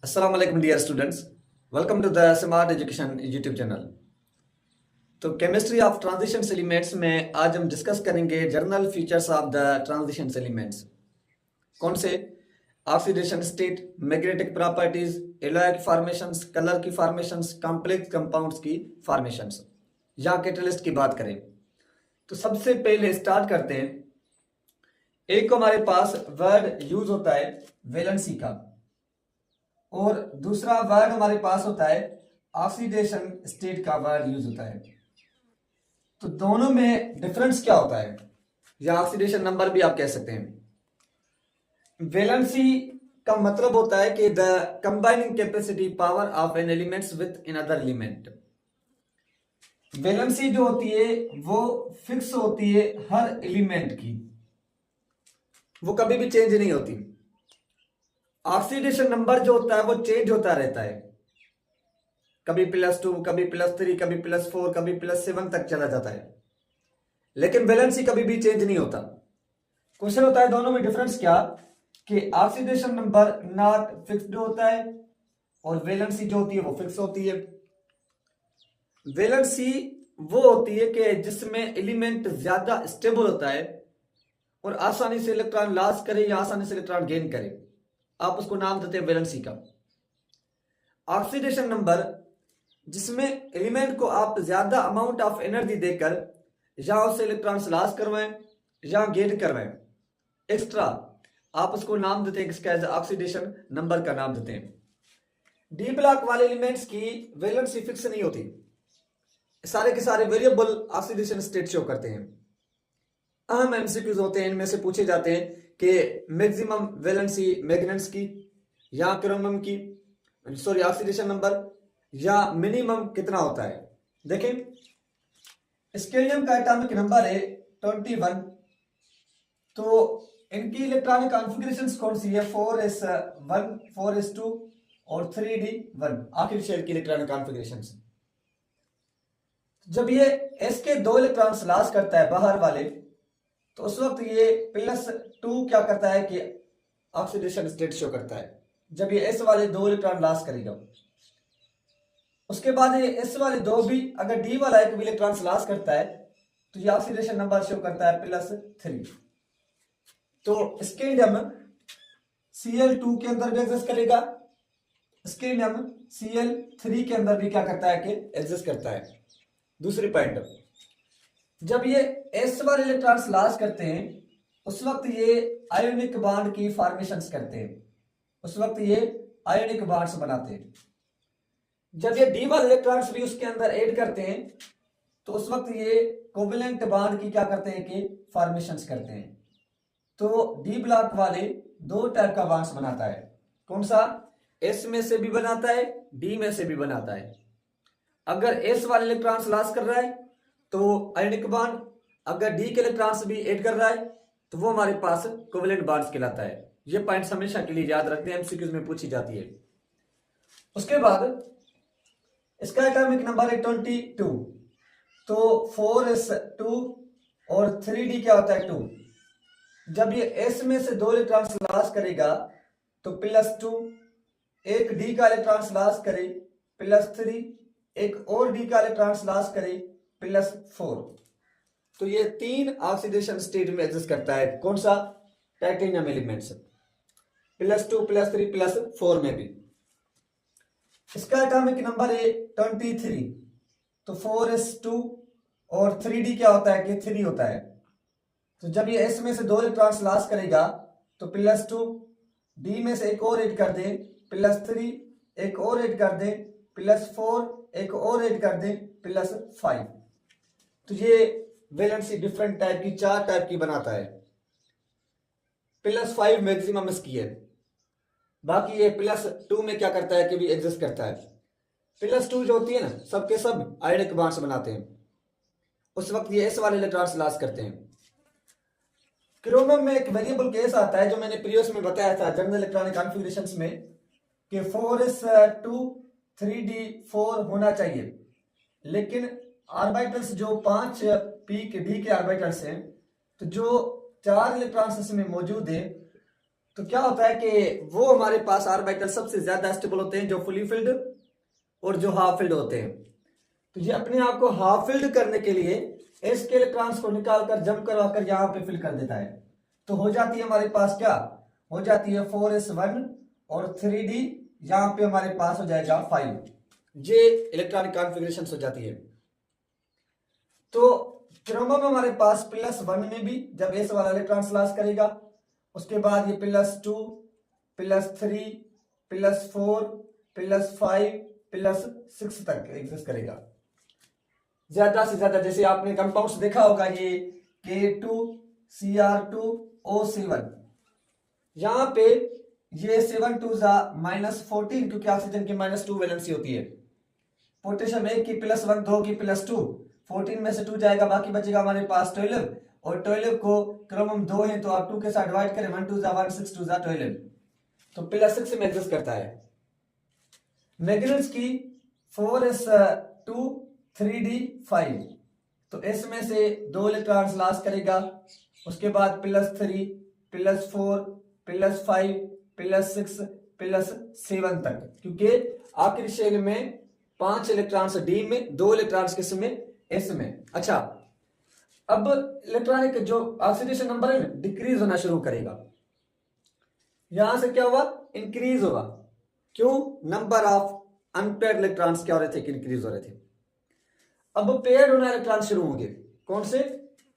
अस्सलाम वालेकुम dear students, welcome to the smart education YouTube channel. तो केमिस्ट्री ऑफ ट्रांजिशन एलिमेंट्स में आज हम डिस्कस करेंगे general features of the transition elements. कौन से? Oxidation state, magnetic properties, alloy की फॉर्मेशंस, कलर की फॉर्मेशंस, कॉम्प्लेक्स कंपाउंड्स की फॉर्मेशंस या कैटलिस्ट की बात करें तो सबसे पहले स्टार्ट करते हैं। एक हमारे पास वर्ड यूज होता है वैलेंसी का, और दूसरा वर्ड हमारे पास होता है ऑक्सीडेशन स्टेट का वर्ड यूज होता है। तो दोनों में डिफरेंस क्या होता है, या ऑक्सीडेशन नंबर भी आप कह सकते हैं। वैलेंसी का मतलब होता है कि the combining capacity power of an elements with in other element. Valency जो होती है वो फिक्स होती है हर एलिमेंट की, वो कभी भी चेंज नहीं होती। ऑक्सीडेशन नंबर जो होता है वो चेंज होता रहता है, कभी +2, कभी +3, कभी +4, कभी +7 तक चला जाता है, लेकिन वैलेंसी कभी भी चेंज नहीं होता। क्वेश्चन होता है दोनों में डिफरेंस क्या, कि ऑक्सीडेशन नंबर नॉट फिक्स्ड होता है और वैलेंसी जो होती है वो फिक्स होती है। वैलेंसी वो होती है कि जिसमें एलिमेंट ज्यादा स्टेबल होता है और आसानी से इलेक्ट्रॉन लॉस करे या आसानी से इलेक्ट्रॉन गेन करे, आप उसको नाम देते हैं वैलेंसी का। ऑक्सीडेशन नंबर जिसमें एलिमेंट को आप ज्यादा अमाउंट ऑफ एनर्जी देकर या उससे इलेक्ट्रॉन्स लॉस करवाएं या गेन करवाएं एक्स्ट्रा, आप उसको नाम देते हैं किसका? ऑक्सीडेशन नंबर का नाम देते हैं। डी ब्लॉक वाले एलिमेंट्स की वैलेंसी फिक्स नहीं होती, सारे के सारे वेरिएबल ऑक्सीडेशन स्टेट शो करते हैं। अहम एमसीक्यूज होते हैं, इनमें से पूछे जाते हैं कि मैक्सिमम वैलेंसी मैग्नेट्स की या क्रोमियम की, सॉरी ऑक्सीडेशन नंबर, या मिनिमम कितना होता है। देखें, स्केलियम का एटॉमिक नंबर है 21, तो इनकी इलेक्ट्रॉनिक कॉन्फ़िगरेशंस कौन सी है? 4s1, 4s2 और 3d1, आखिरी शेल की इलेक्ट्रॉनिक कॉन्फ़िगरेशंस। जब ये s के 2 इलेक्ट्रॉन्स लॉस करता है बाहर वाले, तो उस वक्त ये +2 क्या करता है कि ऑक्सीडेशन स्टेट शो करता है, जब ये s वाले 2 इलेक्ट्रॉन लॉस करेगा। उसके बाद ये s वाले 2 भी, अगर d वाला एक भी इलेक्ट्रॉन लॉस करता है तो ये ऑक्सीडेशन नंबर शो करता है +3। तो स्केंडियम Cl2 के अंदर भी एग्जिस्ट करेगा, स्केंडियम Cl3 के अंदर भी क्या करता है कि एग्जिस्ट करता है। दूसरी पॉइंट, जब ये s वाले इलेक्ट्रॉन्स लॉस करते हैं उस वक्त ये आयोनिक बॉन्ड की फॉर्मेशंस करते हैं, उस वक्त ये आयोनिक बॉन्ड्स बनाते हैं। जब ये डी वाले इलेक्ट्रॉन्स भी उसके अंदर ऐड करते हैं तो उस वक्त ये कोवेलेंट बॉन्ड की क्या करते हैं कि फॉर्मेशंस करते हैं। तो डी ब्लॉक वाले 2 टाइप का बॉन्ड्स बनाता है। कौन सा? एस में से भी बनाता है, डी में से भी बनाता है। अगर एस वाले इलेक्ट्रॉन्स लॉस कर रहा है तो आयोनिक बॉन्ड, अगर डी के इलेक्ट्रॉन्स भी ऐड कर रहा है तो वो हमारे पास कोवेलेंट बॉन्ड्स कहलाता है। ये पॉइंट्स हमेशा के लिए याद रखते हैं, एमसीक्यूज में पूछी जाती है। उसके बाद इसका एटॉमिक नंबर है 22, तो 4s2 और 3d क्या होता है 2। जब ये s में से 2 इलेक्ट्रॉन्स लॉस करेगा तो +2, एक d का इलेक्ट्रॉन्स लॉस करे +3, एक और d का इलेक्ट्रॉन्स लॉस करे +4। तो ये 3 ऑक्सीडेशन स्टेट में एग्जिस्ट करता है। कौन सा? टाइटेनियम एलिमेंट्स, +2, +3, +4 में भी। इसका एटॉमिक नंबर है 23, तो 4s2 और 3d क्या होता है कि 3 होता है। तो जब ये s में से 2 इलेक्ट्रॉन्स लॉस करेगा तो +2, d में से एक और ऐड कर दे +3, एक और ऐड कर दे +4, एक और ऐड कर दे +5। तो ये वैलेंसी डिफरेंट टाइप की 4 टाइप की बनाता है। +5 मैक्सिमम इसकी है, बाकी ये +2 में क्या करता है कि भी एग्जिस्ट करता है। +2 जो होती है ना, सबके सब आयोनिक बॉन्ड्स बनाते हैं, उस वक्त ये s वाले इलेक्ट्रॉन्स लॉस करते हैं। क्रोमियम में एक वेरिएबल केस आता है जो मैंने प्रीवियस में बताया था जनरल इलेक्ट्रॉनिक कॉन्फ़िगरेशंस में, कि 4s2 3d4 होना चाहिए, लेकिन ऑर्बिटल्स जो 5 p के d के ऑर्बिटल्स हैं, तो जो 4 इलेक्ट्रॉन्स इसमें मौजूद है तो क्या होता है कि वो हमारे पास ऑर्बिटल सबसे ज्यादा स्टेबल होते हैं जो फुली फिल्ड और जो हाफ फिल्ड होते हैं। तो ये अपने आप को हाफ फिल्ड करने के लिए एस के इलेक्ट्रॉन्स को निकालकर जम करवाकर यहाँ पे फिल कर देता है। तो हो जाती है हमारे पास क्या हो जाती है 4s1 और 3d, यहाँ पे हमारे पास हो जाएगा 5। ये इलेक्ट्रॉनिक कॉन्फ़िगरेशन हो जाती है। तो क्रोमो में हमारे पास +1 में भी जब एस वाला इलेक्ट्रॉन लॉस करेगा, उसके बाद ये +2 +3 +4 +5 +6 तक एग्जिस्ट करेगा। ज्यादा से ज्यादा जैसे आपने कंपाउंड्स देखा होगा ये K2Cr2O7, यहाँ पे ये 7 2 -14 क्योंकि ऑक्सीजन की -2 वैलेंसी होती है। पोटेशियम 1 की +1 2 की +2, 14 में से 2 जाएगा, बाकी बचेगा हमारे पास 12 और 12 को क्रोमम 2 है तो आप 2 के साथ डिवाइड करें 1 2 1 6 2 12 तो +6 में एग्जिस्ट करता है। मैग्नीज की 4s2 3d5, तो इस में से 2 इलेक्ट्रॉन्स लॉस करेगा, उसके बाद +3 +4 +5 +6 +7 तक, क्योंकि आखिरी शेल में 5 इलेक्ट्रॉन्स डी में, 2 इलेक्ट्रॉन्स किस में एस में। अच्छा, अब इलेक्ट्रॉनिक जो ऑक्सीडेशन नंबर है डिक्रीज होना शुरू करेगा। यहां से क्या हुआ इंक्रीज हुआ, क्यों? नंबर ऑफ अनपेयर्ड इलेक्ट्रॉन्स क्या हो रहे थे इंक्रीज हो रहे थे। अब पेयर्ड होना इलेक्ट्रॉन शुरू होंगे, कौन से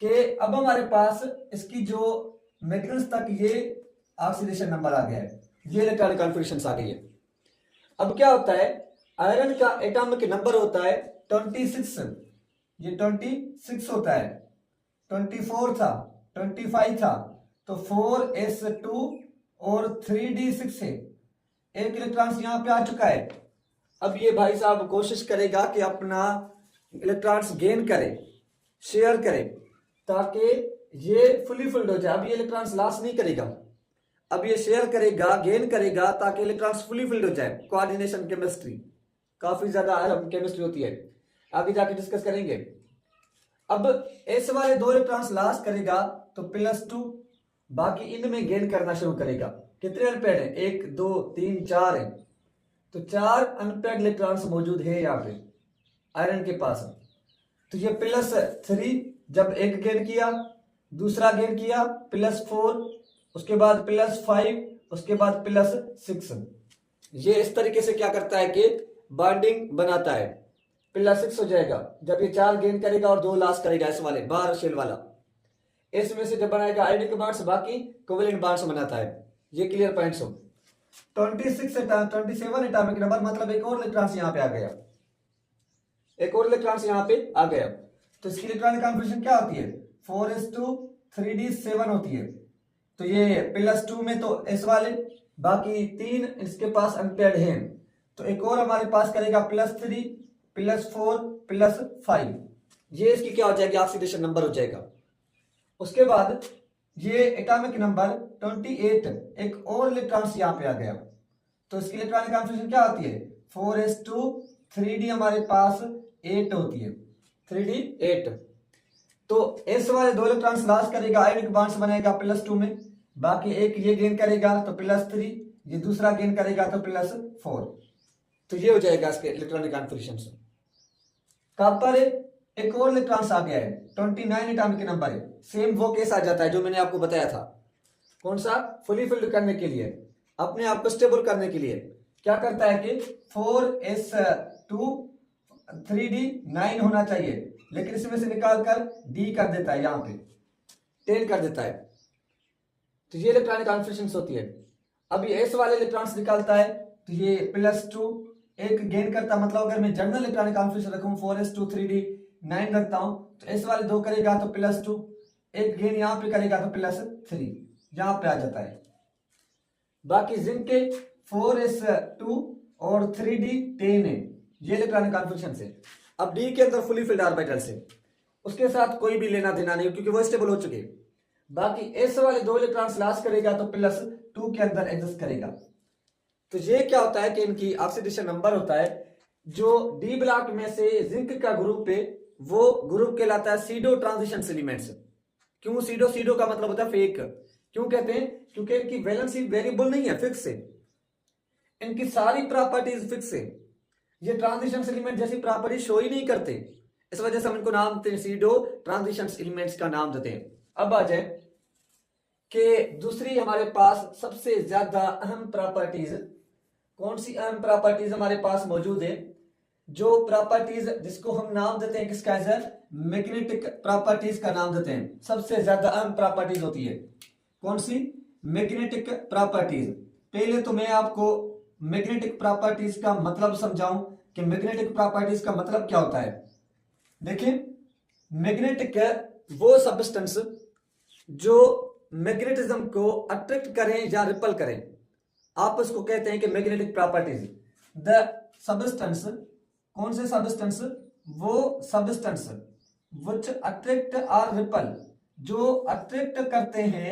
कि अब हमारे पास इसकी जो मैग्नीज तक ये ऑक्सीडेशन नंबर आ गया है, ये इलेक्ट्रॉनिक कॉन्फ़िगरेशन आ गई है। अब क्या होता है आयरन का एटॉमिक नंबर होता है 26, ये 26 होता है, 24 था 25 था, तो 4s2 और 3d6 है, एक इलेक्ट्रॉन यहां पे आ चुका है। अब ये भाई साहब कोशिश करेगा कि अपना इलेक्ट्रॉन्स गेन करे, शेयर करे, ताकि ये फुली फिल्ड हो जाए। अब ये इलेक्ट्रॉन्स लॉस नहीं करेगा, अब ये शेयर करेगा, गेन करेगा, ताकि इलेक्ट्रॉन्स फुली फिल्ड हो जाए। कोऑर्डिनेशन केमिस्ट्री काफी ज्यादा अहम केमिस्ट्री होती है, आगे जाके डिस्कस करेंगे। अब एस वाले 2 इलेक्ट्रॉन्स लॉस करेगा तो +2, बाकी इनमें गेन करना शुरू करेगा। कितने अनपेयर्ड है? 1 2 3 4 है, तो 4 अनपेयर्ड इलेक्ट्रॉन्स मौजूद है यहाँ पे आयरन के पास। तो ये +3 जब एक गेन किया, दूसरा गेन किया +4, उसके बाद +5, उसके बाद +6। ये इस तरीके से क्या करता है कि बॉन्डिंग बनाता है। +6 हो जाएगा जब ये 4 गेन करेगा और 2 लॉस करेगा, इस वाले बाहर शेल वाला। इसमें से जब बनाएगा आयोडिक बॉन्ड्स, बाकी कोवेलेंट बॉन्ड्स बनाता है। ये क्लियर पॉइंट्स हो। 27 एटॉमिक नंबर, मतलब एक और इलेक्ट्रॉन यहाँ पे आ गया, एक और इलेक्ट्रॉन यहाँ पे आ गया। तो इसकी इलेक्ट्रॉनिक कॉन्फ़िगरेशन क्या होती है? 4s2 3d7 होती है। तो ये +2 में तो एस वाले, बाकी 3 इसके पास अनपेयर्ड हैं, तो एक और हमारे पास करेगा +3 +4 +5, ये इसकी क्या हो जाएगी ऑक्सीडेशन नंबर हो जाएगा। उसके बाद ये एटॉमिक नंबर 28, एक और इलेक्ट्रॉन यहाँ पे आ गया, तो इसकी इलेक्ट्रॉनिक कॉन्फ़िगरेशन क्या होती है? 4s2 3d हमारे पास 8 होती है, 3d 8। तो एस वाले 2 इलेक्ट्रॉन्स लॉस करेगा, आयोनिक बॉन्ड्स बनाएगा +2 में, बाकी एक ये गेन करेगा तो +3, ये दूसरा गेन करेगा तो +4। तो ये हो जाएगा इसके इलेक्ट्रॉनिक कॉन्फ़िगरेशन। कॉपर एक और इलेक्ट्रॉन आ गया है, 29 एटॉमिक नंबर है, सेम वो केस आ जाता है जो मैंने आपको बताया था। कौन सा? फुली फिल्ड करने के लिए, अपने आप को स्टेबल करने के लिए क्या करता है कि 4s2 3d9 होना चाहिए, लेकिन इसमें से निकालकर d कर देता है, यहां पे 10 कर देता है। तो ये इलेक्ट्रॉनिक कॉन्फ़िगरेशन होती है। अब ये s वाले इलेक्ट्रॉन्स निकालता है, तो ये +2 एक गेन करता, मतलब अगर मैं जनरल इलेक्ट्रॉनिक कॉन्फ़िगरेशन रखूं 4s2 3d9 रखता हूं, तो s वाले 2 करेगा तो +2, एक गेन यहां पे करेगा तो +3, यहां पे आ जाता है। बाकी जिंक के 4s2 और 3d10 है, ये इलेक्ट्रॉनिक कॉन्फ़िगरेशन से। अब डी के अंदर फुली फिल्ड ऑर्बिटल से उसके साथ कोई भी लेना देना नहीं, क्योंकि वो स्टेबल हो चुके। बाकी एस वाले 2 इलेक्ट्रॉन्स लॉस करेगा तो +2 के अंदर एग्जिस्ट करेगा। तो ये क्या होता है कि इनकी ऑक्सीडेशन नंबर होता है, जो डी ब्लॉक में से जिंक का ग्रुप है वो ग्रुप कहलाता है सीडो ट्रांजिशन एलिमेंट्स। क्यों सीडो? सीडो का मतलब होता है फेक, क्यों कहते हैं? क्योंकि इनकी वैलेंसी वेरिएबल नहीं है, फिक्स है, इनकी सारी प्रॉपर्टीज फिक्स है, ये ट्रांजिशन एलिमेंट जैसी प्रॉपर्टी शो ही नहीं करते, इस वजह से हम इनको नाम देते हैं सीडो ट्रांजिशन एलिमेंट्स का नाम देते हैं। अब आ जाए कि दूसरी हमारे पास सबसे ज्यादा अहम प्रॉपर्टीज, कौन सी अहम प्रॉपर्टीज हमारे पास मौजूद है? जो प्रॉपर्टीज जिसको हम नाम देते हैं किसका है? मैग्नेटिक प्रॉपर्टीज का नाम देते हैं। सबसे ज्यादा अहम प्रॉपर्टीज होती है कौन सी? Magnetic properties. पहले तो मैं आपको मैग्नेटिक प्रॉपर्टीज का मतलब समझाऊं कि मैग्नेटिक प्रॉपर्टीज का मतलब क्या होता है। देखिए, मैग्नेटिक वो सब्सटेंस जो मैग्नेटिज्म को अट्रैक्ट करें या रिपल करें, आप उसको कहते हैं कि मैग्नेटिक प्रॉपर्टीज। द सब्सटेंस, कौन से सब्सटेंस? वो सब्सटेंस व्हिच अट्रैक्ट और रिपल, जो अट्रैक्ट करते हैं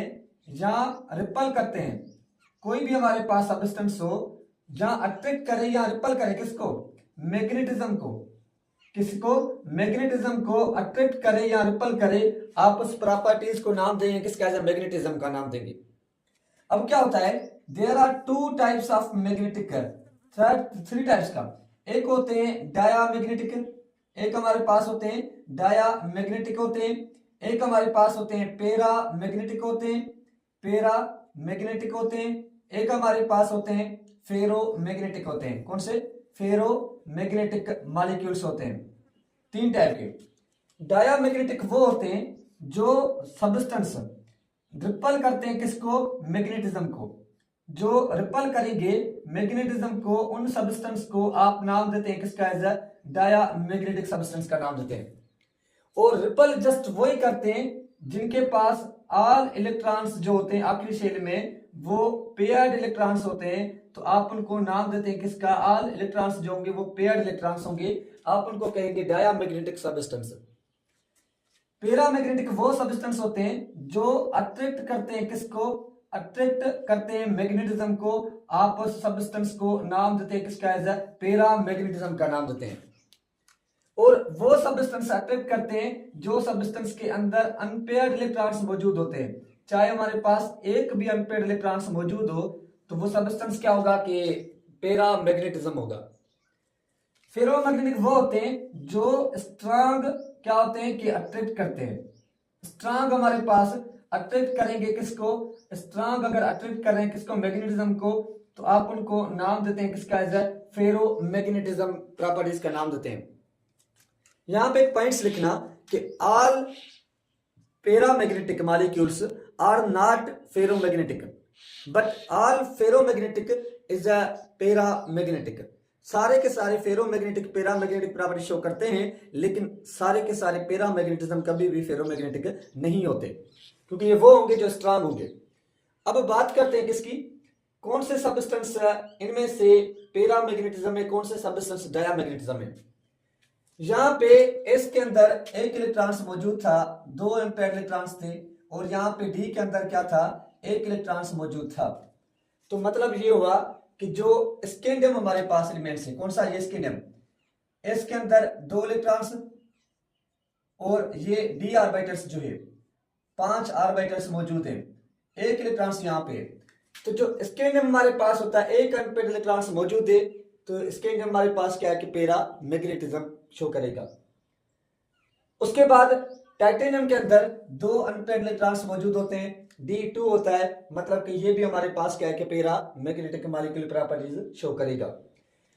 या रिपल करते हैं। कोई भी हमारे पास सब्सटेंस हो या अट्रैक्ट करे या रिपल करे किसको? मैग्नेटिज्म को। किसको? मैग्नेटिज्म को अट्रैक्ट करे या रिपल करे, आप उस प्रॉपर्टीज को नाम देंगे किसका? मैग्नेटिज्म का नाम देंगे। अब क्या होता है? There are two types of magnetic, three types का। एक होते हैं डायामैग्नेटिक, एक हमारे पास होते हैं डायामैग्नेटिक होते हैं, एक हमारे पास होते हैं पैरा मैग्नेटिक होते हैं, पैरा मैग्नेटिक होते हैं, एक हमारे पास होते हैं फेरो मैग्नेटिक होते हैं। कौन से? फेरो मैग्नेटिक मॉलिक्यूल्स होते हैं, तीन टाइप के। डायामैग्नेटिक वो होते हैं जो सब्सटेंस रिपल करते हैं किसको? मैग्नेटिज्म को। जो रिपल करेंगे मैग्नेटिज्म को, उन सब्सटेंस को आप नाम देते हैं किसका? एज डायामैग्नेटिक सब्सटेंस का नाम देते हैं। और रिपल जस्ट वही करते हैं जिनके पास ऑल इलेक्ट्रॉन्स जो होते हैं आखिरी शेल में वो पेयर्ड इलेक्ट्रॉन्स होते हैं, तो आप उनको नाम देते हैं किसका? ऑल इलेक्ट्रॉन्स जो होंगे वो पेयर्ड इलेक्ट्रॉन्स होंगे, आप उनको कहेंगे डायामैग्नेटिक सब्सटेंस। पैरामैग्नेटिक वो सब्सटेंस होते हैं जो अट्रैक्ट करते हैं किसको? अट्रैक्ट करते हैं मैग्नेटिज्म को, आप उस सब्सटेंस को नाम देते हैं किसका? एज पैरामैग्नेटिज्म का नाम देते हैं। और वो सब्सटेंस अट्रैक्ट करते हैं जो सब्सटेंस के अंदर अनपेयर्ड इलेक्ट्रॉन्स मौजूद होते हैं। चाहे हमारे पास एक भी अनपेयर्ड इलेक्ट्रॉन्स मौजूद हो तो वो सब्सटेंस क्या होगा? कि पैरामैग्नेटिज्म होगा। फेरोमैग्नेटिक वो होते हैं जो स्ट्रांग क्या होते हैं कि अट्रैक्ट करते हैं। स्ट्रांग हमारे पास अट्रैक्ट करेंगे किसको? स्ट्रांग अगर अट्रैक्ट कर रहे हैं किसको? मैग्नेटिज्म को, तो आप उनको नाम देते हैं किसका? एज फेरोमैग्नेटिज्म प्रॉपर्टीज का नाम देते हैं। यहां पे एक पॉइंट्स लिखना कि all paramagnetic molecules are not ferromagnetic but all ferromagnetic is a paramagnetic. सारे के सारे फेरोमैग्नेटिक पैरामैग्नेटिक प्रॉपर्टी शो करते हैं, लेकिन सारे के सारे पैरामैग्नेटिज्म कभी भी फेरोमैग्नेटिक नहीं होते, क्योंकि ये वो होंगे जो स्ट्रांग होंगे। अब बात करते हैं किसकी? कौन से सब्सटेंस इनमें से पैरामैग्नेटिज्म में, कौन से सब्सटेंस डायामैग्नेटिज्म में? यहां पे एस के अंदर एक इलेक्ट्रॉन्स मौजूद था, दो अनपेयर्ड इलेक्ट्रॉन्स थे, और यहां पे डी के अंदर क्या था? एक इलेक्ट्रॉन्स मौजूद था। तो मतलब ये हुआ कि जो स्कैंडियम हमारे पास एलिमेंट्स है, कौन सा? ये स्कैंडियम, एस के अंदर दो इलेक्ट्रॉन्स और ये डी ऑर्बिटल्स जो है 5 ऑर्बिटल्स मौजूद है, एक इलेक्ट्रॉन्स यहाँ पे। तो जो स्कैंडियम हमारे पास होता है, एक अनपेयर्ड इलेक्ट्रॉन्स मौजूद है, तो स्कैंडियम हमारे पास क्या है कि पैरामैग्नेटिज्म शो करेगा। उसके बाद टाइटेनियम के अंदर दो अनपेयर्ड इलेक्ट्रॉन्स मौजूद होते हैं, D2 होता है, मतलब कि ये भी हमारे पास क्या है कि पैरामैग्नेटिक मॉलिक्यूलर प्रॉपर्टीज शो करेगा।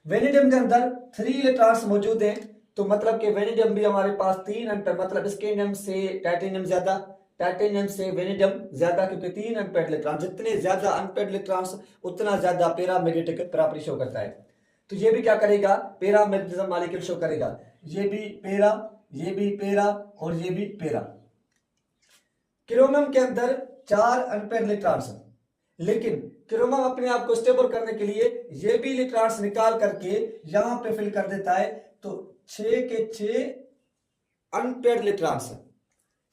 वेनेडियम के अंदर 3 इलेक्ट्रॉन्स मौजूद हैं, तो मतलब कि वेनेडियम भी हमारे पास 3 अनपेयर्ड, मतलब स्कैंडियम से टाइटेनियम ज्यादा, टाइटेनियम से वेनेडियम ज्यादा, क्योंकि 3 अनपेयर्ड इलेक्ट्रॉन, जितने ज्यादा अनपेयर्ड इलेक्ट्रॉन्स उतना ज्यादा पैरामैग्नेटिक प्रॉपर्टी शो करता है। तो ये भी क्या करेगा? पैरामैग्नेटिज्म मॉलिक्यूल शो करेगा। ये भी पैरा, ये भी पैरा और ये भी पैरा। क्रोमियम के अंदर 4 अनपेयर्ड इलेक्ट्रॉन्स, लेकिन क्रोमियम अपने आप को स्टेबल करने के लिए ये भी इलेक्ट्रॉन्स निकाल करके यहां पे फिल कर देता है, तो 6 के 6 अनपेयर्ड इलेक्ट्रॉन्स।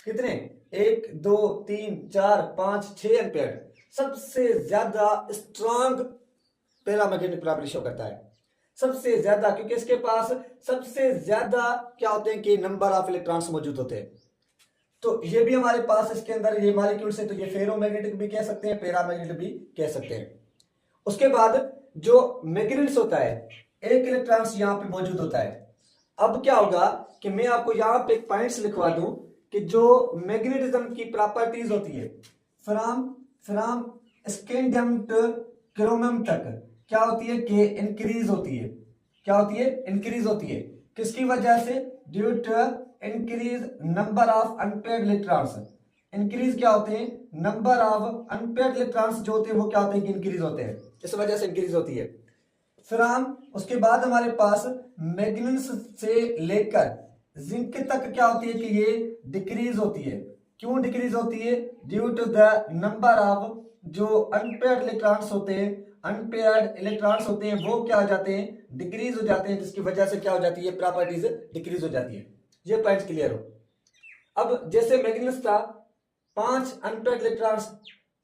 कितने? 1 2 3 4 5 6 अनपेयर्ड। सबसे ज्यादा स्ट्रांग पैरामैग्नेटिक प्रॉपर्टी शो करता है, सबसे ज्यादा, क्योंकि इसके पास सबसे ज्यादा क्या होते हैं कि नंबर ऑफ इलेक्ट्रॉन्स मौजूद होते हैं। तो ये भी हमारे पास इसके अंदर ये मॉलिक्यूल्स है, तो ये फेरोमैग्नेटिक भी कह सकते हैं, पैरामैग्नेटिक भी कह सकते हैं। उसके बाद जो मैग्नेटिस होता है, एक इलेक्ट्रॉन्स यहाँ पे मौजूद होता है। अब क्या होगा कि मैं आपको यहाँ पे एक पॉइंट्स लिखवा दूं कि जो मैग्नेटिज्म की प्रॉपर्टीज होती है फ्रॉम स्कैंडियम टू क्रोमियम तक क्या होती है कि इंक्रीज होती है। क्या होती है? इंक्रीज होती है। किसकी वजह से? Due to increase number of unpaired electrons. Increase क्या होते हैं? नंबर ऑफ अनपेयर्ड इलेक्ट्रॉन्स जो होते हैं वो क्या होते हैं कि इंक्रीज होते हैं, इस वजह से इंक्रीज होती है। फिर हम उसके बाद हमारे पास मैग्नीज से लेकर जिंक तक क्या होती है कि ये डिक्रीज होती है। क्यों डिक्रीज होती है? Due to the number of जो अनपेयर्ड इलेक्ट्रॉन्स होते हैं, अनपेयर्ड इलेक्ट्रॉन्स होते हैं वो क्या हो जाते हैं? डिक्रीज हो जाते हैं, जिसकी वजह से क्या हो जाती है? प्रॉपर्टीज डिक्रीज हो जाती है। ये पॉइंट क्लियर हो। अब जैसे मैग्नीज था 5 अनपेयर्ड इलेक्ट्रॉन्स,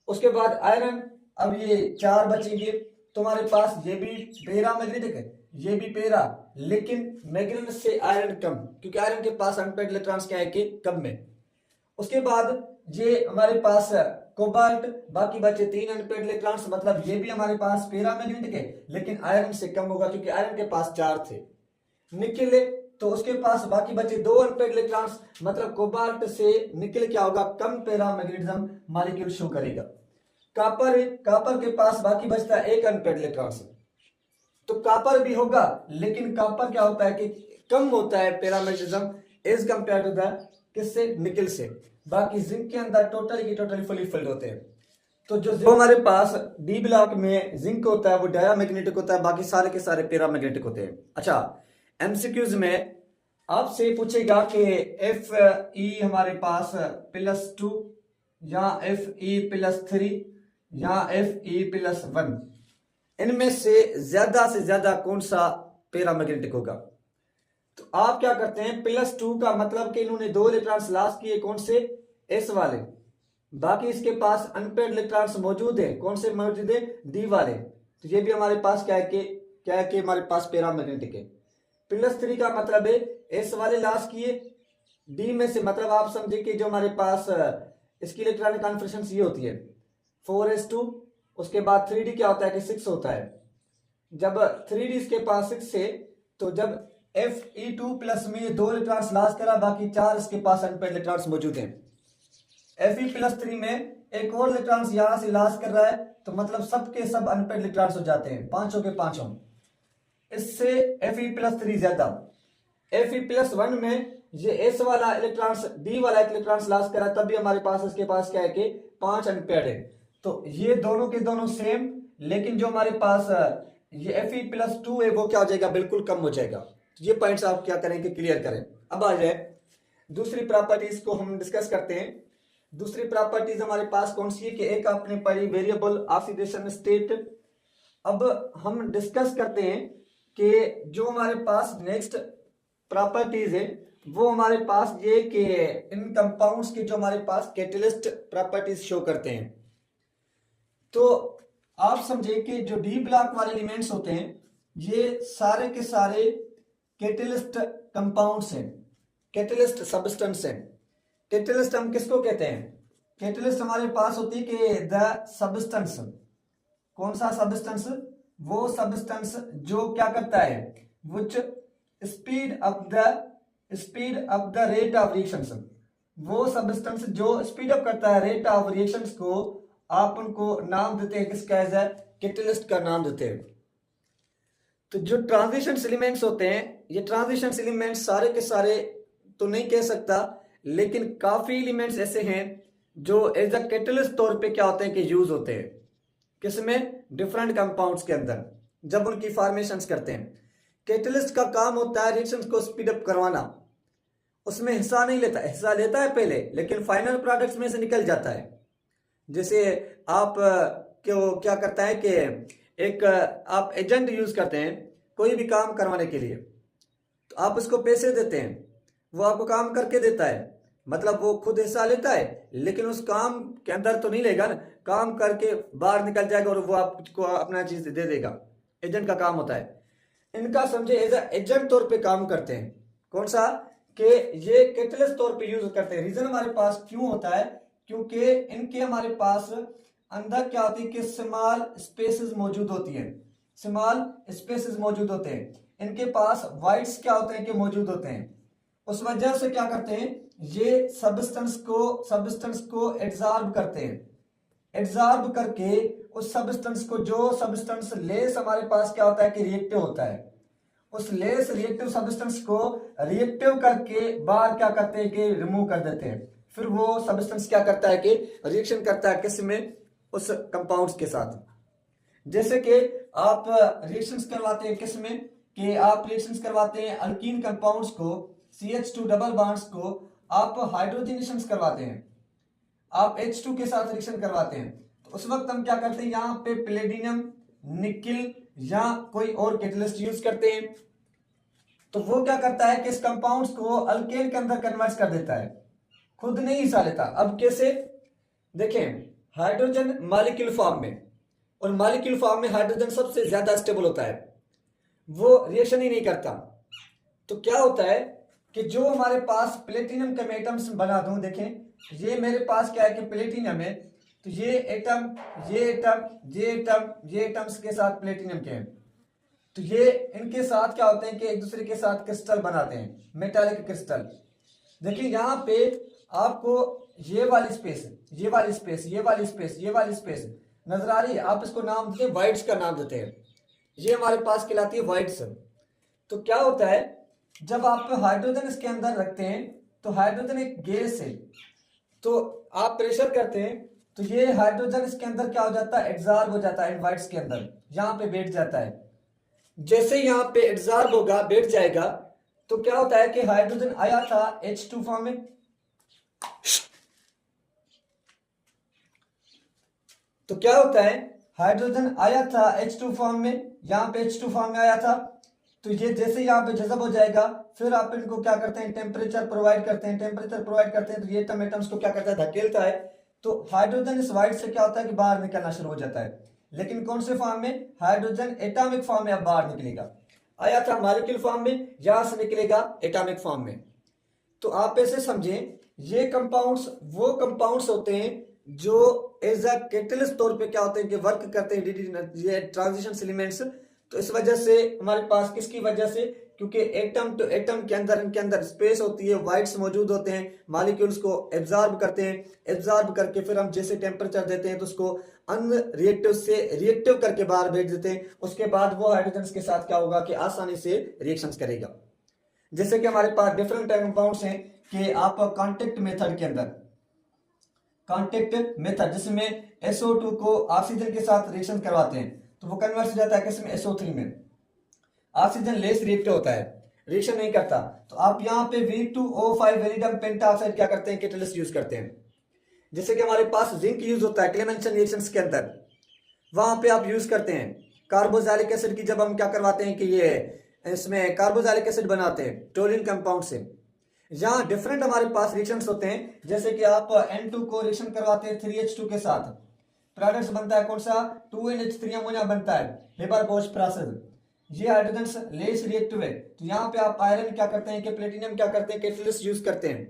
उसके बाद आयरन, अब ये 4 बचेंगे। तुम्हारे पास ये भी पैरा मैग्नेटिक है, ये भी पैरा, लेकिन मैग्नीज से आयरन कम, क्योंकि आयरन के पास अनपेयर्ड इलेक्ट्रॉन्स क्या है कि कम में। उसके बाद ये हमारे पास कोबाल्ट, बाकी बचे 3 अनपेयर्ड इलेक्ट्रॉन्स, मतलब ये भी हमारे पास पैरा मैग्नेटिक है लेकिन आयरन से कम होगा, क्योंकि आयरन के पास 4 थे। निकेल तो उसके पास बाकी बचे 2 अनपेयर्ड इलेक्ट्रॉन्स, मतलब कोबाल्ट से निकेल क्या होगा? कम पैरा मैग्नेटिज्म मॉलिक्यूल शो करेगा। कापर है, कापर के पास बाकी बचता है 1 अनपेयर्ड इलेक्ट्रॉन्स, तो कापर भी होगा, लेकिन कापर क्या होता है कि कम होता है paramagnetism as compare to the किससे? निकेल से। बाकी जिंक के अंदर टोटली फुली फिल्ड होते हैं। तो जो हमारे पास डी ब्लॉक में जिंक होता है वो डायमैग्नेटिक होता है, बाकी सारे के सारे पैरामैग्नेटिक होते हैं। अच्छा, एमसीक्यूज में आपसे पूछेगा कि एफ ई हमारे पास +2 या एफ ई +3 या एफ ई +1, इनमें से ज्यादा कौन सा पैरामैग्नेटिक होगा? तो आप क्या करते हैं, +2 का मतलब कि इन्होंने 2 इलेक्ट्रॉन्स लॉस किए, कौन से? एस वाले। बाकी इसके पास अनपेयर्ड इलेक्ट्रॉन्स मौजूद है, कौन से मौजूद है? डी वाले। तो ये भी हमारे पास क्या है कि हमारे पास पैरामैग्नेटिक है। +3 का मतलब है एस वाले लॉस किए, डी में से, मतलब आप समझे कि जो हमारे पास इसकी इलेक्ट्रॉनिक कॉन्फिगरेशन ये होती है 4s2, उसके बाद 3d क्या होता है कि 6 होता है। जब 3d इसके पास 6 है, तो जब Fe2+ में 2 इलेक्ट्रॉन्स लॉस करा, बाकी 4 इसके पास अनपेयर्ड इलेक्ट्रॉन्स मौजूद हैं। Fe+3 में एक और इलेक्ट्रॉन्स यहां से लॉस कर रहा है, तो मतलब सबके सब अनपेयर्ड इलेक्ट्रॉन्स हो जाते हैं, 5 के 5। इससे Fe+3 ज्यादा। Fe+1 में ये S वाला इलेक्ट्रॉन्स डी वाला इलेक्ट्रॉन्स लॉस करा, तब भी हमारे पास इसके पास क्या है कि 5 अनपेयर्ड है। तो ये दोनों के दोनों सेम, लेकिन जो हमारे पास ये Fe+2 है वो क्या हो जाएगा? बिल्कुल कम हो जाएगा। ये पॉइंट्स आप क्या करें कि क्लियर करें। अब आ जाए दूसरी प्रॉपर्टीज को हम डिस्कस करते हैं। दूसरी प्रॉपर्टीज हमारे पास कौन सी है कि एक आपने पढ़ी वेरिएबल ऑक्सीडेशन स्टेट। अब हम डिस्कस करते हैं कि जो हमारे पास नेक्स्ट प्रॉपर्टीज है वो हमारे पास ये कि इन कंपाउंड्स के जो हमारे पास कैटलिस्ट प्रॉपर्टीज शो करते हैं। तो आप समझे कि जो डी ब्लॉक वाले एलिमेंट्स होते हैं ये सारे के सारे कैटलिस्ट कंपाउंड्स हैं, कैटलिस्ट सब्सटेंस हैं। कैटलिस्ट हम किसको कहते हैं? कैटलिस्ट हमारे पास होती है कि द सब्सटेंस। कौन सा सब्सटेंस? वो सब्सटेंस जो क्या करता है? Which speed up the rate of reactions. वो सब्सटेंस जो स्पीड अप करता है रेट ऑफ रिएक्शंस को, आप उनको नाम देते हैं किसका? एज ए कैटलिस्ट का नाम देते हैं। तो जो ट्रांजिशन एलिमेंट्स होते हैं, ये ट्रांजिशन एलिमेंट्स सारे के सारे तो नहीं कह सकता, लेकिन काफी एलिमेंट्स ऐसे हैं जो एज अ कैटलिस्ट तौर पे क्या होते हैं कि यूज होते हैं। किसमें? डिफरेंट कंपाउंड्स के अंदर जब उनकी फॉर्मेशंस करते हैं। कैटलिस्ट का काम होता है रिएक्शंस को स्पीड अप करवाना। उसमें हिस्सा नहीं लेता, हिस्सा लेता है पहले, लेकिन फाइनल प्रोडक्ट्स में से निकल जाता है। जैसे आप क्या करता है कि एक आप एजेंट यूज करते हैं कोई भी काम करवाने के लिए, तो आप उसको पैसे देते हैं, वो आपको काम करके देता है, मतलब वो खुद हिस्सा लेता है लेकिन उस काम के अंदर तो नहीं लेगा ना, काम करके बाहर निकल जाएगा और वो आपको अपना चीज दे देगा। एजेंट का काम होता है। इनका समझे एज एजेंट तौर पे काम करते हैं। कौन सा? कि ये कैटलिस्ट तौर पे यूज करते हैं। रीजन हमारे पास क्यों होता है, क्योंकि इनके हमारे पास अंदर क्या होती है कि स्मॉल स्पेसेस मौजूद होती हैं, स्मॉल स्पेसेस मौजूद होते हैं, इनके पास वाइड्स क्या होते हैं कि मौजूद होते हैं। उस वजह से क्या करते हैं, ये सब्सटेंस को एब्जॉर्ब करते हैं, एब्जॉर्ब करके उस सब्सटेंस को, जो सब्सटेंस लेस हमारे पास क्या होता है कि रिएक्टिव होता है, उस लेस रिएक्टिव सब्सटेंस को रिएक्टिव करके बाहर क्या करते हैं कि रिमूव कर देते हैं। फिर वो सब्सटेंस क्या करता है कि रिएक्शन करता है किस में, उस कंपाउंड्स के साथ। जैसे कि आप रिएक्शंस करवाते हैं किस में, कि आप रिएक्शंस करवाते हैं अल्कीन कंपाउंड्स को, CH2 डबल बॉन्ड्स को आप हाइड्रोजनेशन करवाते हैं, आप H2 के साथ रिएक्शन करवाते हैं। तो उस वक्त हम क्या करते हैं, यहाँ पे प्लेटिनम, निकिल या कोई और कैटलिस्ट यूज करते हैं। तो वो क्या करता है कि इस कंपाउंड्स को अल्केन के अंदर कन्वर्ट कर देता है, खुद नहीं हिस्सा लेता। अब कैसे, देखें, हाइड्रोजन मॉलिक्यूल फॉर्म में, और मॉलिक्यूल फॉर्म में हाइड्रोजन सबसे ज्यादा स्टेबल होता है, वो रिएक्शन ही नहीं करता। तो क्या होता है कि जो हमारे पास प्लेटिनम के एटम्स बना दूं, देखें ये मेरे पास क्या है कि प्लेटिनम है, तो ये एटम, ये एटम, ये एटम, ये एटम्स के साथ प्लेटिनम के हैं, तो ये इनके साथ क्या होते हैं कि एक दूसरे के साथ क्रिस्टल बनाते हैं, मेटालिक क्रिस्टल। देखिए यहाँ पे आपको ये वाली स्पेस, ये वाली स्पेस, ये वाली स्पेस, ये वाली स्पेस नजर आ रही है, आप इसको नाम देते हैं वाइड्स का नाम देते हैं, ये हमारे पास कहलाती है वाइड्स। तो क्या होता है, जब आप हाइड्रोजन इसके अंदर रखते हैं, तो हाइड्रोजन एक गैस है, तो आप प्रेशर करते हैं, तो ये हाइड्रोजन इसके अंदर क्या हो जाता है, एब्जॉर्ब हो जाता है वाइड्स के अंदर, यहाँ पे बैठ जाता है। जैसे यहाँ पे एब्जॉर्ब होगा, बैठ जाएगा, तो क्या होता है कि हाइड्रोजन आया था H2 फॉर्म में, तो क्या होता है, हाइड्रोजन आया था H2 फॉर्म में, यहाँ पे H2 फॉर्म में आया था, तो ये जैसे यहाँ पे जज़ब हो जाएगा, फिर आप इनको क्या करते हैं, टेम्परेचर प्रोवाइड करते हैं, टेम्परेचर प्रोवाइड करते हैं, तो ये एटम्स को क्या करता है, धकेलता है, तो हाइड्रोजन इस वाइड से क्या होता है कि बाहर निकलना शुरू हो जाता है। लेकिन कौन से फॉर्म में, हाइड्रोजन एटॉमिक फॉर्म में अब बाहर निकलेगा, आया था मॉलिक्यूल फॉर्म में, यहां से निकलेगा एटॉमिक फॉर्म में। तो आप ऐसे समझें, ये कंपाउंड्स वो कंपाउंड्स होते हैं जो एज अ कैटलिस्ट तौर पे क्या होते हैं कि वर्क करते हैं, ये ट्रांजिशन एलिमेंट्स। तो इस वजह से हमारे पास, किसकी वजह से, क्योंकि एटम टू एटम के अंदर, इनके अंदर स्पेस होती है, वाइड्स मौजूद होते हैं, मॉलिक्यूल्स को एब्जॉर्ब करते हैं, एब्जॉर्ब करके फिर हम जैसे टेम्परेचर देते हैं तो उसको अनरिएक्टिव से रिएक्टिव करके बाहर भेज देते हैं। उसके बाद वो हाइड्रोजन के साथ क्या होगा कि आसानी से रिएक्शंस करेगा। जैसे कि हमारे पास डिफरेंट कंपाउंड्स हैं कि आप कांटेक्ट मेथड के अंदर, कांटेक्ट मेथड जिसमें SO2 को ऑक्सीजन के साथ रिएक्शन करवाते हैं, तो वो कन्वर्ट हो जाता है किसमें, SO3 में। ऑक्सीजन लेस रिएक्टिव होता है, रिएक्शन नहीं करता, तो आप यहाँ पे V2O5 वेरिडियम पेंटाऑक्साइड क्या करते हैं, कैटलिस्ट यूज करते हैं। जैसे कि हमारे पास जिंक यूज होता है क्लेमेंसन रिएक्शंस के अंदर, वहां पे आप यूज करते हैं कार्बोक्सिलिक एसिड की, जब हम क्या करवाते हैं कि ये इसमें कार्बोक्सिलिक एसिड बनाते हैं टोलिन कंपाउंड से। यहाँ डिफरेंट हमारे पास रिएक्शंस होते हैं, जैसे कि आप N2 को रिएक्शन करवाते हैं 3H2 के साथ, प्रोडक्ट्स बनता है कौन सा, 2NH3 अमोनिया बनता है, हेबर बोश प्रोसेस। ये हाइड्रोजन लेस रिएक्टिव है, तो यहाँ पे आप आयरन क्या करते हैं कि प्लेटिनम क्या करते हैं, कैटलिस्ट यूज करते हैं।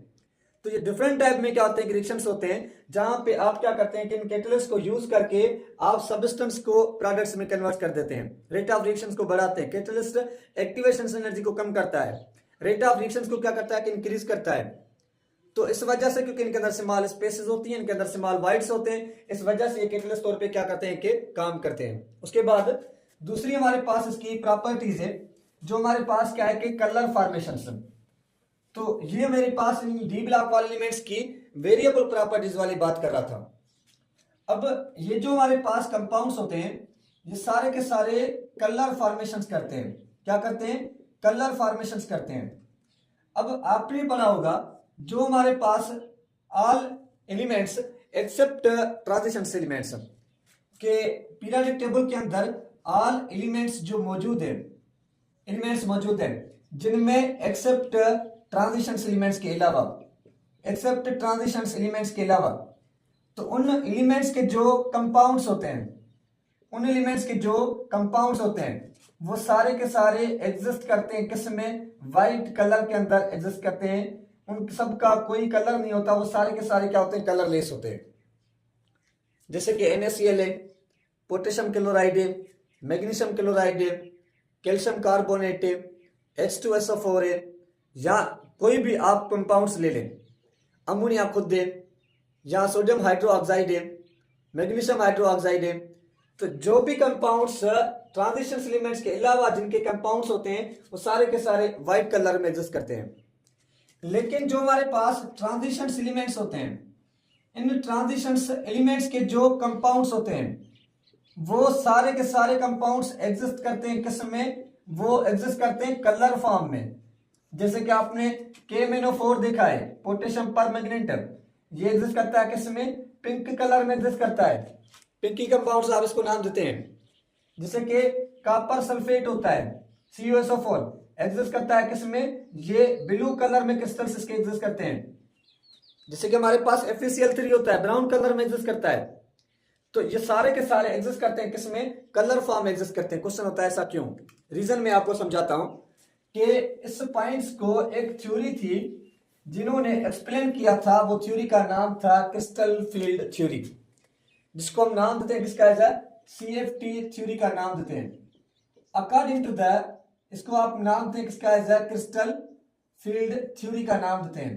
तो ये डिफरेंट टाइप में क्या होते हैं, रिएक्शंस होते हैं, जहां पे आप क्या करते हैं कि इन कैटलिस्ट को यूज करके आप सब्सटेंस को प्रोडक्ट्स में कन्वर्ट कर देते हैं, रेट ऑफ रिएक्शंस को बढ़ाते हैं। कैटलिस्ट एक्टिवेशन एनर्जी को कम करता है, रेट ऑफ रिएक्शंस को क्या करता है कि इंक्रीज करता है। तो इस वजह से, क्योंकि इनके अंदर स्मॉल स्पेसेस होती हैं, इनके अंदर स्मॉल वाइड्स होते हैं, इस वजह से ये कैटलिस्ट तौर पे क्या करते हैं कि काम करते हैं। उसके बाद दूसरी हमारे पास इसकी प्रॉपर्टीज है, जो हमारे पास क्या है कि कलर फॉर्मेशन। तो ये मेरे पास डी ब्लॉक वाले एलिमेंट्स की वेरिएबल प्रॉपर्टीज वाली बात कर रहा था। अब ये जो हमारे पास कंपाउंड्स होते हैं, ये सारे के सारे कलर फॉर्मेशंस करते हैं। क्या करते हैं, कलर फॉर्मेशंस करते हैं। अब आपने पढ़ा होगा, जो हमारे पास all elements except transition elements के पीरियोडिक टेबल के अंदर ऑल एलिमेंट्स जो मौजूद है, एलिमेंट्स मौजूद है जिनमें एक्सेप्ट ट्रांजिशन एलिमेंट्स के अलावा, एक्सेप्ट ट्रांजिशन एलिमेंट्स के अलावा, तो उन एलिमेंट्स के जो कंपाउंड्स होते हैं, उन एलिमेंट्स के जो कंपाउंड्स होते हैं वो सारे के सारे एग्जिस्ट करते हैं किस में, वाइट कलर के अंदर एग्जिस्ट करते हैं। उन सब का कोई कलर नहीं होता, वो सारे के सारे क्या होते हैं, कलरलेस होते हैं। जैसे कि NaCl है, पोटेशियम क्लोराइड है, मैग्नीशियम क्लोराइड है, कैल्शियम कार्बोनेट है, H2SO4 है, या कोई भी आप कंपाउंड्स ले लें, अमोनिया खुद है, या सोडियम हाइड्रोक्साइड है, मैग्नीशियम हाइड्रोक्साइड है। तो जो भी कंपाउंड्स ट्रांजिशन एलिमेंट्स के अलावा जिनके कंपाउंड्स होते हैं वो सारे के सारे व्हाइट कलर में एग्जिस्ट करते हैं। लेकिन जो हमारे पास ट्रांजिशन एलिमेंट्स होते हैं, इन ट्रांजिशन एलिमेंट्स के जो कंपाउंड्स होते हैं वो सारे के सारे कंपाउंड्स एग्जिस्ट करते हैं किस में, वो एग्जिस्ट करते हैं कलर फॉर्म में। जैसे कि आपने KMnO4 देखा है, पोटेशियम परमैंगनेट, ये एग्जिस्ट करता है किस में, पिंक कलर में एग्जिस्ट करता है। पिंकी कंपाउंड्स आप इसको नाम देते हैं। जैसे कि कॉपर सल्फेट होता है, CuSO4 एग्जिस्ट करता है किस में, ये ब्लू कलर में क्रिस्टल्स इसके एग्जिस्ट करते हैं। जैसे कि हमारे पास FeCl3 होता है, ब्राउन कलर में एग्जिस्ट करता है। तो ये सारे के सारे एग्जिस्ट करते हैं किस में, कलर फॉर्म में एग्जिस्ट करते हैं। क्वेश्चन होता है ऐसा क्यों, रीजन मैं आपको समझाता हूं कि इस पॉइंट्स को एक थ्योरी थी जिन्होंने एक्सप्लेन किया था, वो थ्योरी का नाम था क्रिस्टल फील्ड थ्योरी, जिसको हम नाम देते हैं किसका है, CFT थ्योरी का नाम देते हैं। अकॉर्डिंग टू द, इसको आप नाम देते हैं किसका है, क्रिस्टल फील्ड थ्योरी का नाम देते हैं।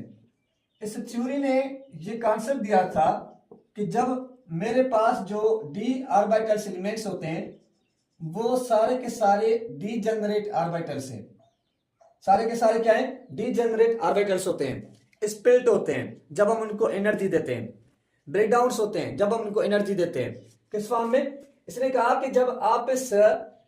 इस थ्योरी ने ये कॉन्सेप्ट दिया था कि जब मेरे पास जो d ऑर्बिटल एलिमेंट्स होते हैं वो सारे के सारे डीजेनरेट ऑर्बिटल्स हैं, सारे के सारे क्या है, डीजेनरेट ऑर्बिटल्स होते हैं, स्प्लिट होते हैं जब हम उनको एनर्जी देते हैं, ब्रेकडाउन्स होते हैं जब हम उनको एनर्जी देते हैं। किस फॉर्म में, इसने कहा कि जब आप इस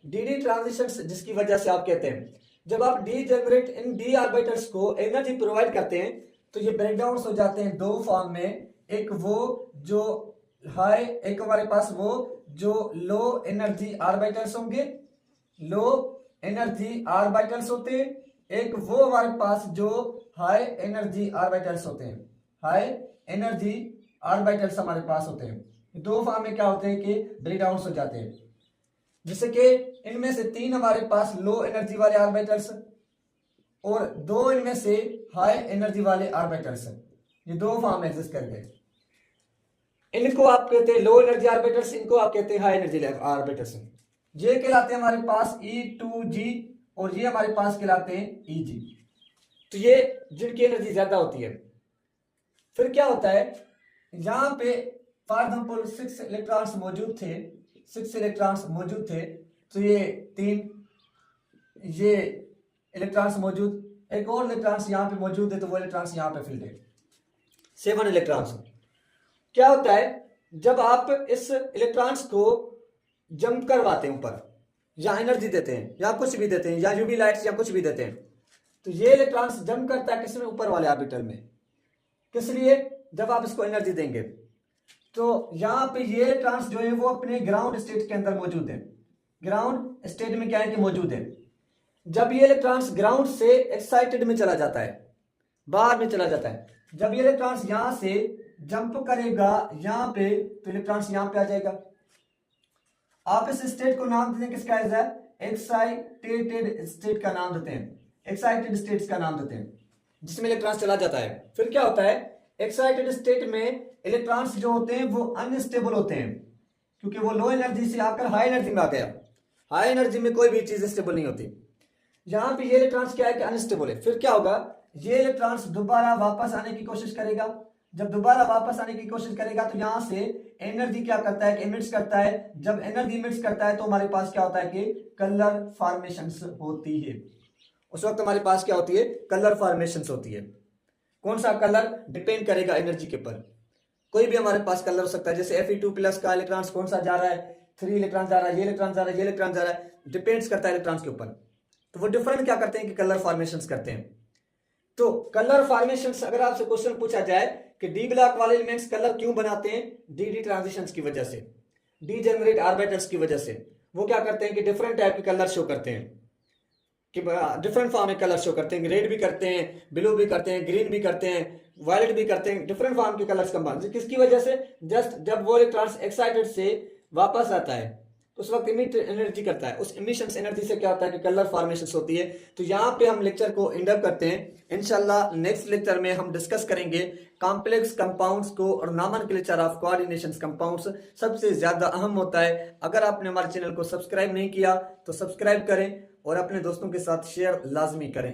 dd ट्रांजिशन, जिसकी वजह से आप कहते हैं जब आप डीजेनरेट इन d ऑर्बिटल्स को एनर्जी प्रोवाइड करते हैं तो ये ब्रेकडाउन्स हो जाते हैं दो फॉर्म में, एक वो जो हाई, एक हमारे पास वो जो लो एनर्जी ऑर्बिटल्स होंगे, लो एनर्जी ऑर्बिटल्स होते हैं, एक वो हमारे पास जो हाई एनर्जी ऑर्बिटल्स होते हैं, हाई एनर्जी ऑर्बिटल्स हमारे पास होते हैं। दो फॉर्म में क्या होते हैं कि ब्रेकडाउन्स हो जाते हैं। जैसे कि इनमें से 3 हमारे पास लो एनर्जी वाले ऑर्बिटल्स और 2 इनमें से हाई एनर्जी वाले ऑर्बिटल्स, ये दो फॉर्म में एग्जिस्ट कर गए। इनको आप कहते हैं लो एनर्जी ऑर्बिटल्स, इनको आप कहते हैं हाई एनर्जी ऑर्बिटल्स। ये कहलाते हैं हमारे पास E2G और ये हमारे पास कहलाते हैं EG। तो ये जिनकी एनर्जी ज्यादा होती है। फिर क्या होता है, यहां पे फॉर एग्जाम्पल 6 इलेक्ट्रॉन्स मौजूद थे, 6 इलेक्ट्रॉन्स मौजूद थे, तो ये 3 ये इलेक्ट्रॉन्स मौजूद, एक और इलेक्ट्रॉन्स यहाँ पे मौजूद है तो वो इलेक्ट्रॉन्स यहाँ पे फिल्ड है, 7 इलेक्ट्रॉन्स। क्या होता है, जब आप इस इलेक्ट्रॉन्स को जंप करवाते हैं ऊपर, या एनर्जी देते हैं या कुछ भी देते हैं, या यूवी लाइट्स या कुछ भी देते हैं, तो ये इलेक्ट्रॉन्स जंप करता है किसमें, ऊपर वाले ऑर्बिटल में। किस लिए, जब आप इसको एनर्जी देंगे तो यहाँ पे ये इलेक्ट्रॉन्स जो है वो अपने ग्राउंड स्टेट के अंदर मौजूद है, ग्राउंड स्टेट में क्या है कि मौजूद है। जब ये इलेक्ट्रॉन्स ग्राउंड से एक्साइटेड में चला जाता है, बाहर में चला जाता है, जब ये इलेक्ट्रॉन्स यहां से जंप करेगा यहाँ पे तो इलेक्ट्रॉन्स यहाँ पे आ जाएगा। आप इस स्टेट को नाम देते हैं किसका है, एक्साइटेड स्टेट का नाम देते हैं, एक्साइटेड स्टेट्स का नाम देते हैं, जिसमें इलेक्ट्रॉन्स चला जाता है। फिर क्या होता है, एक्साइटेड स्टेट में इलेक्ट्रॉन्स जो होते हैं वो अनस्टेबल होते हैं, क्योंकि वो लो एनर्जी से आकर हाई एनर्जी में आ गया। हाई एनर्जी में कोई भी चीज स्टेबल नहीं होती। यहाँ पे ये इलेक्ट्रॉन्स क्या है कि अनस्टेबल है। फिर क्या होगा, ये इलेक्ट्रॉन्स दोबारा वापस आने की कोशिश करेगा। जब दोबारा वापस आने की कोशिश करेगा तो यहाँ से एनर्जी क्या करता है कि इमिट्स करता है। जब एनर्जी इमिट्स करता है तो हमारे पास क्या होता है कि कलर फॉर्मेशंस होती है। उस वक्त हमारे पास क्या होती है, कलर फॉर्मेशंस होती है। कौन सा कलर डिपेंड करेगा एनर्जी के ऊपर। कोई भी हमारे पास कलर हो सकता है, जैसे Fe2+ का इलेक्ट्रॉन्स कौन सा जा रहा है, 3 इलेक्ट्रॉन जा रहा है, ये इलेक्ट्रॉन जा रहा है, ये इलेक्ट्रॉन जा रहा है, डिपेंड्स करता है इलेक्ट्रॉन्स के ऊपर। तो वो डिफरेंट क्या करते हैं कि कलर फॉर्मेशंस करते हैं। तो कलर फॉर्मेशंस, अगर आपसे क्वेश्चन पूछा जाए कि डी ब्लॉक वाले एलिमेंट्स कलर क्यों बनाते हैं, डी ट्रांजिशंस की वजह से, डीजेनरेट ऑर्बिटल्स की वजह से। वो क्या करते हैं कि डिफरेंट टाइप के कलर शो करते हैं, कि डिफरेंट फॉर्म में कलर शो करते हैं। रेड भी करते हैं, ब्लू भी करते हैं, ग्रीन भी करते हैं, वायलेट भी करते हैं, डिफरेंट फॉर्म के कलर्स कंबाइन। किसकी वजह से, जस्ट जब वो इलेक्ट्रॉन्स एक्साइटेड से वापस आता है तो उस वक्त इमिट एनर्जी करता है। उस इमिशन एनर्जी से क्या होता है कि कलर फॉर्मेशन होती है। तो यहाँ पे हम लेक्चर को एंड अप करते हैं। इंशाल्लाह नेक्स्ट लेक्चर में हम डिस्कस करेंगे कॉम्प्लेक्स कंपाउंड्स को और नॉमेनक्लेचर ऑफ कोऑर्डिनेशन कंपाउंड्स सबसे ज्यादा अहम होता है। अगर आपने हमारे चैनल को सब्सक्राइब नहीं किया तो सब्सक्राइब करें और अपने दोस्तों के साथ शेयर लाजमी करें।